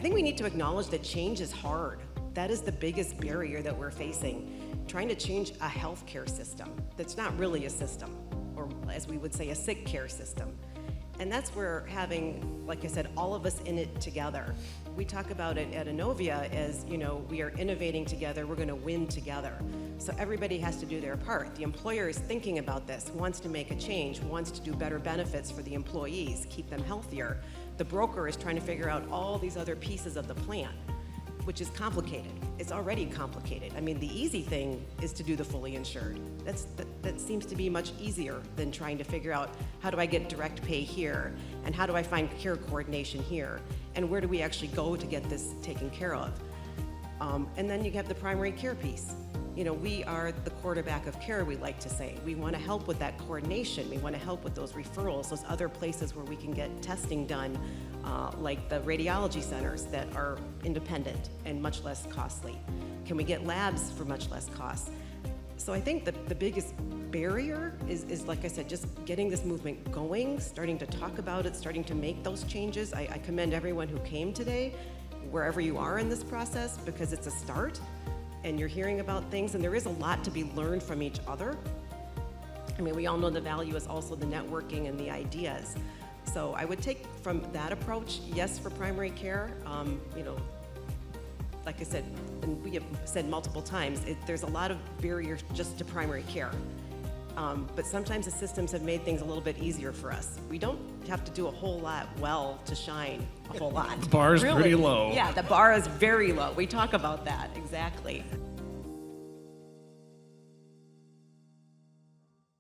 think we need to acknowledge that change is hard. That is the biggest barrier that we're facing. Trying to change a healthcare system that's not really a system, or as we would say, a sick care system. And that's where having, like I said, all of us in it together. We talk about it at Innovia as, we are innovating together, we're gonna win together. So everybody has to do their part. The employer is thinking about this, wants to make a change, wants to do better benefits for the employees, keep them healthier. The broker is trying to figure out all these other pieces of the plan, which is complicated. It's already complicated. I mean, the easy thing is to do the fully insured. That seems to be much easier than trying to figure out how do I get direct pay here, and how do I find care coordination here, and where do we actually go to get this taken care of? And then you have the primary care piece. We are the quarterback of care, we like to say. We want to help with that coordination. We want to help with those referrals, those other places where we can get testing done, like the radiology centers that are independent and much less costly. Can we get labs for much less cost? So I think that the biggest barrier is, like I said, just getting this movement going, starting to talk about it, starting to make those changes. I commend everyone who came today, wherever you are in this process, because it's a start. And you're hearing about things, and there is a lot to be learned from each other. I mean, we all know the value is also the networking and the ideas. So I would take from that approach, yes, for primary care. Like I said, and we have said multiple times, there's a lot of barriers just to primary care. But sometimes the systems have made things a little bit easier for us. We don't have to do a whole lot well to shine a whole lot. The bar is pretty low. Yeah, the bar is very low. We talk about that, exactly.